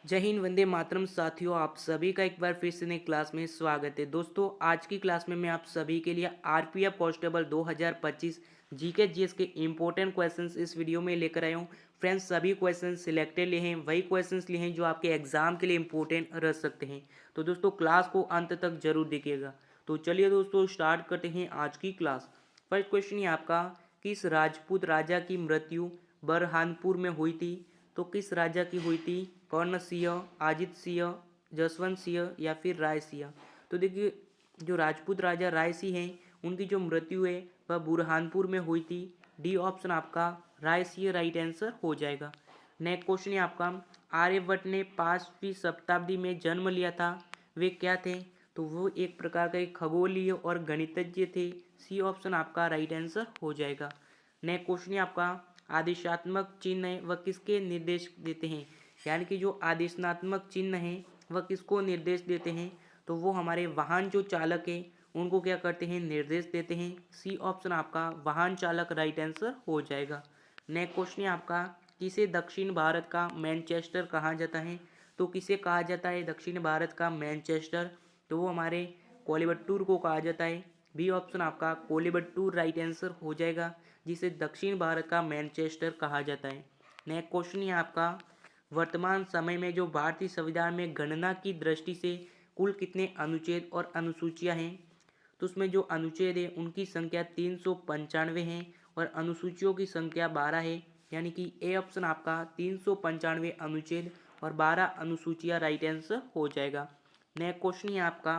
जय हिंद, वंदे मातरम साथियों। आप सभी का एक बार फिर से नई क्लास में स्वागत है। दोस्तों, आज की क्लास में मैं आप सभी के लिए आरपीएफ कांस्टेबल 2025 जीके जीएस के इंपॉर्टेंट क्वेश्चंस इस वीडियो में लेकर आया हूँ। फ्रेंड्स, सभी क्वेश्चंस सिलेक्टेड लिए हैं, वही क्वेश्चंस लिए हैं जो आपके एग्जाम के लिए इंपॉर्टेंट रह सकते हैं। तो दोस्तों, क्लास को अंत तक जरूर देखिएगा। तो चलिए दोस्तों, स्टार्ट करते हैं आज की क्लास। फर्स्ट क्वेश्चन है आपका, किस राजपूत राजा की मृत्यु बरहानपुर में हुई थी? तो किस राजा की हुई थी? कर्ण सिंह, अजित सिंह, जसवंत सिंह या फिर राय सिंह? तो देखिए, जो राजपूत राजा राय सिंह हैं उनकी जो मृत्यु है वह बुरहानपुर में हुई थी। डी ऑप्शन आपका राय सिंह राइट आंसर हो जाएगा। नेक्स्ट क्वेश्चन है आपका, आर्यभट्ट ने 5वीं शताब्दी में जन्म लिया था, वे क्या थे? तो वो एक प्रकार का एक खगोलीय और गणितज्ञ थे। सी ऑप्शन आपका राइट आंसर हो जाएगा। नेक्स्ट क्वेश्चन है आपका, आदेशात्मक चिन्ह है वह किसके निर्देश देते हैं? यानी कि जो आदेशात्मक चिन्ह है वह किसको निर्देश देते हैं? तो वो हमारे वाहन जो चालक है उनको क्या करते हैं? निर्देश देते हैं। सी ऑप्शन आपका वाहन चालक राइट आंसर हो जाएगा। नेक्स्ट क्वेश्चन है आपका, किसे दक्षिण भारत का मैनचेस्टर कहा जाता है? तो किसे कहा जाता है दक्षिण भारत का मैनचेस्टर? तो वो हमारे कोलिबट्टूर को कहा जाता है। बी ऑप्शन आपका कोलिबट्टूर राइट आंसर हो जाएगा, जिसे दक्षिण भारत का मैनचेस्टर कहा जाता है। नेक्स्ट क्वेश्चन है आपका, वर्तमान समय में जो भारतीय संविधान में गणना की दृष्टि से कुल कितने अनुच्छेद और अनुसूचियां हैं? तो उसमें जो अनुच्छेद है उनकी संख्या 395 है और अनुसूचियों की संख्या 12 है। यानी कि ए ऑप्शन आपका 395 अनुच्छेद और 12 अनुसूचियां राइट आंसर हो जाएगा। नेक्स्ट क्वेश्चन है आपका,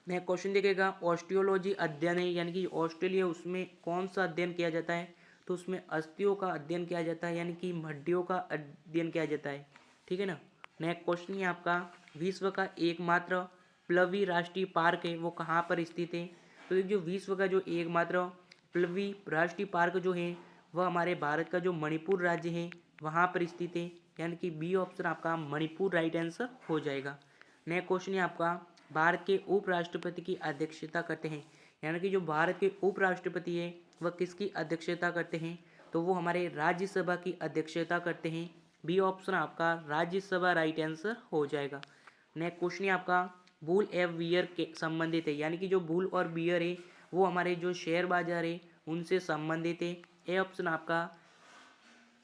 नेक्स्ट क्वेश्चन देखिएगा, ऑस्टियोलॉजी अध्ययन है यानी कि ऑस्ट्रेलिया, उसमें कौन सा अध्ययन किया जाता है? तो उसमें अस्थियों का अध्ययन किया जाता है, यानी कि हड्डियों का अध्ययन किया जाता है। ठीक है ना। नेक्स्ट क्वेश्चन है आपका, विश्व का एकमात्र प्लवी राष्ट्रीय पार्क है वो कहाँ पर स्थित है? तो जो विश्व का जो एकमात्र प्लवी राष्ट्रीय पार्क जो है वह हमारे भारत का जो मणिपुर राज्य है वहाँ पर स्थित है। यानी कि बी ऑप्शन आपका मणिपुर राइट आंसर हो जाएगा। नेक्स्ट क्वेश्चन है आपका, भारत के उपराष्ट्रपति की अध्यक्षता करते हैं, यानी कि जो भारत के उपराष्ट्रपति है वह किसकी अध्यक्षता करते हैं? तो वो हमारे राज्यसभा की अध्यक्षता करते हैं। बी ऑप्शन आपका राज्यसभा राइट आंसर हो जाएगा। नेक्स्ट क्वेश्चन है आपका, बुल एव बियर के संबंधित है, यानी कि जो बुल और बियर है वो हमारे जो शेयर बाजार है उनसे संबंधित है। ए ऑप्शन आपका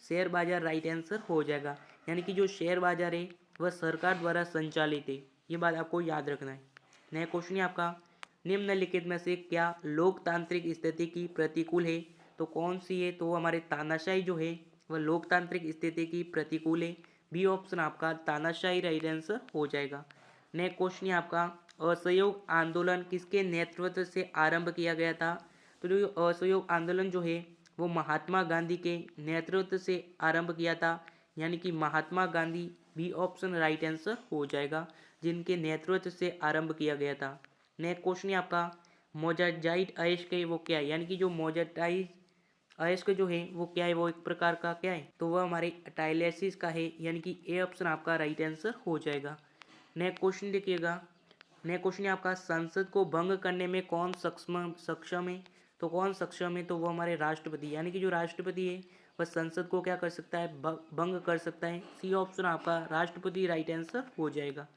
शेयर बाजार राइट आंसर हो जाएगा। यानी कि जो शेयर बाजार है वह सरकार द्वारा संचालित है, ये बात आपको याद रखना है। नया क्वेश्चन है आपका, निम्नलिखित में से क्या लोकतांत्रिक स्थिति की प्रतिकूल है? तो कौन सी है? तो हमारे तानाशाही जो है वह लोकतांत्रिक स्थिति की प्रतिकूल है। बी ऑप्शन आपका तानाशाही राइट आंसर हो जाएगा। नेक्स्ट क्वेश्चन है आपका, असहयोग आंदोलन किसके नेतृत्व से आरंभ किया गया था? तो जो असहयोग आंदोलन जो है वो महात्मा गांधी के नेतृत्व से आरंभ किया था। यानी कि Mahatma Gandhi, B option right answer हो जाएगा, जिनके नेतृत्व से आरंभ किया गया था। नेक्स्ट क्वेश्चन है आपका, मोजाजाइट अयस्क वो क्या है? यानी कि जो मोजाजाइट अयस्क जो है वो क्या है? वो एक प्रकार का क्या है? तो वह हमारे टाइलेसिस का है, यानी कि ए ऑप्शन आपका राइट आंसर हो जाएगा। नेक्स्ट क्वेश्चन देखिएगा, नेक्स्ट क्वेश्चन है आपका, संसद को भंग करने में कौन सक्षम सक्षम है? तो कौन सक्षम है? तो वो हमारे राष्ट्रपति, यानी कि जो राष्ट्रपति है वह संसद को क्या कर सकता है? भंग कर सकता है। सी ऑप्शन आपका राष्ट्रपति राइट आंसर हो जाएगा।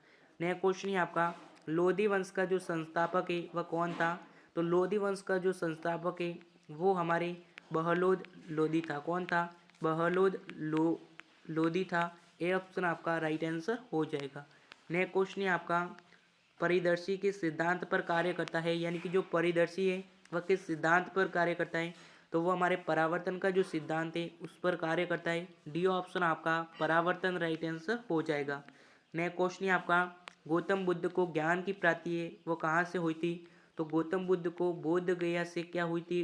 नेक्स्ट क्वेश्चन है आपका, लोधी वंश का जो संस्थापक है वह कौन था? तो लोधी वंश का जो संस्थापक है वो हमारे बहलोद लोधी था। कौन था? बहलोद लोधी था। ए ऑप्शन आपका राइट आंसर हो जाएगा। नेक्स्ट क्वेश्चन है आपका, परिदर्शी किस सिद्धांत पर कार्य करता है? यानी कि जो परिदर्शी है वह किस सिद्धांत पर कार्य करता है? तो वो हमारे परावर्तन का जो सिद्धांत है उस पर कार्य करता है। डी ऑप्शन आपका परावर्तन राइट आंसर हो जाएगा। नेक्स्ट क्वेश्चन है आपका, गौतम बुद्ध को ज्ञान की प्राप्ति है वो कहाँ से हुई थी? तो गौतम बुद्ध को बोध गया से क्या हुई थी?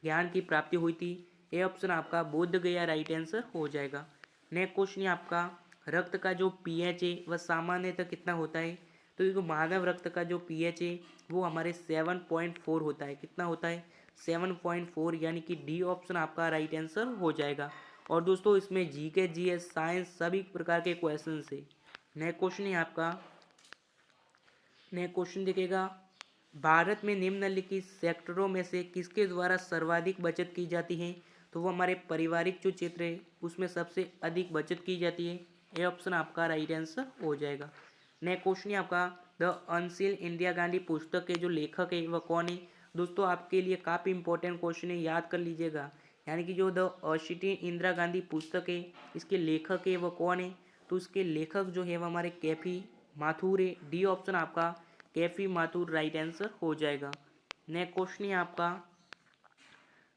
ज्ञान की प्राप्ति हुई थी। ए ऑप्शन आपका बोध गया राइट आंसर हो जाएगा। नेक्स्ट क्वेश्चन है आपका, रक्त का जो पीएच है वह सामान्यतः कितना होता है? तो ये जो मानव रक्त का जो पीएच है वो हमारे 7.4 होता है। कितना होता है? 7.4, यानी कि डी ऑप्शन आपका राइट आंसर हो जाएगा। और दोस्तों, इसमें जीके जीएस साइंस सभी प्रकार के क्वेश्चन है। नेक्स्ट क्वेश्चन है आपका, नेक्स्ट क्वेश्चन देखिएगा, भारत में निम्नलिखित सेक्टरों में से किसके द्वारा सर्वाधिक बचत की जाती है? तो वो हमारे पारिवारिक जो क्षेत्र है उसमें सबसे अधिक बचत की जाती है। ये ऑप्शन आपका राइट आंसर हो जाएगा। नेक्स्ट क्वेश्चन है आपका, द अनसील इंदिरा गांधी पुस्तक के जो लेखक है वह कौन है। दोस्तों आपके लिए काफ़ी इंपॉर्टेंट क्वेश्चन है, याद कर लीजिएगा। यानी कि जो द असिटी इंदिरा गांधी पुस्तक है इसके लेखक है वह कौन है। तो इसके लेखक जो है वह हमारे कैफी माथुर है। डी ऑप्शन आपका कैफी माथुर राइट आंसर हो जाएगा। नेक्स्ट क्वेश्चन है आपका,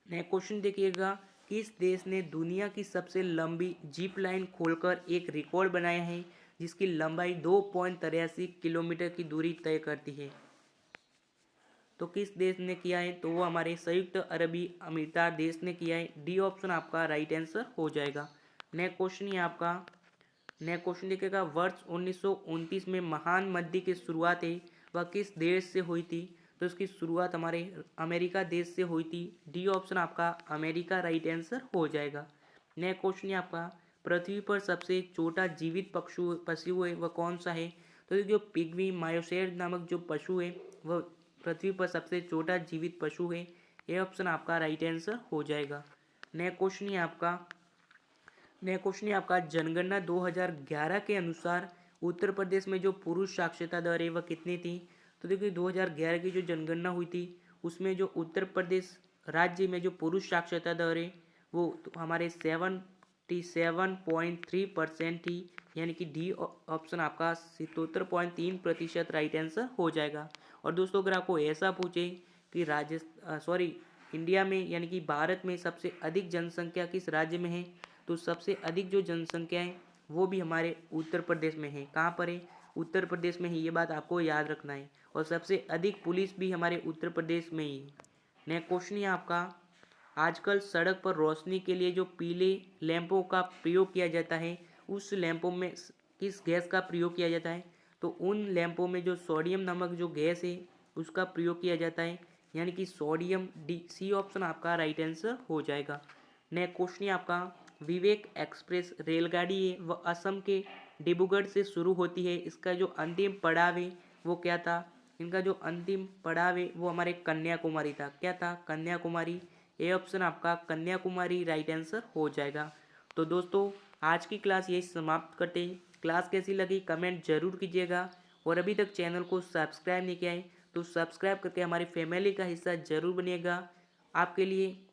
नेक्स्ट क्वेश्चन देखिएगा, किस देश ने दुनिया की सबसे लंबी जिप लाइन खोलकर एक रिकॉर्ड बनाया है जिसकी लंबाई 2.83 किलोमीटर की दूरी तय करती है। तो किस देश ने किया है, तो वो हमारे संयुक्त अरबी अमीरात देश ने किया है। डी ऑप्शन आपका राइट आंसर हो जाएगा। नेक्स्ट क्वेश्चन है आपका, नेक्स्ट क्वेश्चन देखिएगा, वर्ष 1929 में महान मंदी की शुरुआत है वह किस देश से हुई थी। तो इसकी शुरुआत हमारे अमेरिका देश से हुई थी। डी ऑप्शन आपका अमेरिका राइट आंसर हो जाएगा। नेक्स्ट क्वेश्चन है आपका, पृथ्वी पर सबसे छोटा जीवित पशु है वह कौन सा है। तो जो पिग्मी मायोसेर नामक जो पशु है वह पृथ्वी पर सबसे छोटा जीवित पशु है। ये ऑप्शन आपका राइट आंसर हो जाएगा। नेक्स्ट क्वेश्चन है आपका, नेक्स्ट क्वेश्चन है आपका, जनगणना 2011 के अनुसार उत्तर प्रदेश में जो पुरुष साक्षरता दर है वह कितनी थी। तो देखिए 2011 की जो जनगणना हुई थी उसमें जो उत्तर प्रदेश राज्य में जो पुरुष साक्षरता दर है वो तो हमारे 77.3% थी। यानी कि डी ऑप्शन आपका 77.3% राइट आंसर हो जाएगा। और दोस्तों अगर आपको ऐसा पूछे कि इंडिया में यानी कि भारत में सबसे अधिक जनसंख्या किस राज्य में है, तो सबसे अधिक जो जनसंख्या है वो भी हमारे उत्तर प्रदेश में है। कहाँ पर है, उत्तर प्रदेश में ही, ये बात आपको याद रखना है। और सबसे अधिक पुलिस भी हमारे उत्तर प्रदेश में ही है। नेक्स्ट क्वेश्चन है आपका, आजकल सड़क पर रोशनी के लिए जो पीले लैंपों का प्रयोग किया जाता है उस लैंपों में किस गैस का प्रयोग किया जाता है। तो उन लैंपों में जो सोडियम नामक जो गैस है उसका प्रयोग किया जाता है। यानी कि सोडियम। डी सी ऑप्शन आपका राइट आंसर हो जाएगा। नेक्स्ट क्वेश्चन है आपका, विवेक एक्सप्रेस रेलगाड़ी है वह असम के डिब्रूगढ़ से शुरू होती है, इसका जो अंतिम पड़ाव है वो क्या था। इनका जो अंतिम पड़ाव है वो हमारे कन्याकुमारी था। क्या था, कन्याकुमारी। ए ऑप्शन आपका कन्याकुमारी राइट आंसर हो जाएगा। तो दोस्तों आज की क्लास यही समाप्त करते हैं। क्लास कैसी लगी कमेंट जरूर कीजिएगा। और अभी तक चैनल को सब्सक्राइब नहीं किया है तो सब्सक्राइब करके हमारी फैमिली का हिस्सा जरूर बनिएगा। आपके लिए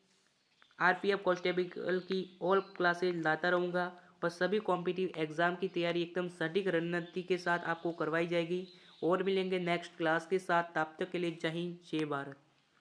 आरपीएफ कांस्टेबल की ऑल क्लासेज लाता रहूँगा और सभी कॉम्पिटिटिव एग्जाम की तैयारी एकदम सटीक रणनीति के साथ आपको करवाई जाएगी। और मिलेंगे नेक्स्ट क्लास के साथ, तब तक के लिए जय हिंद जय भारत।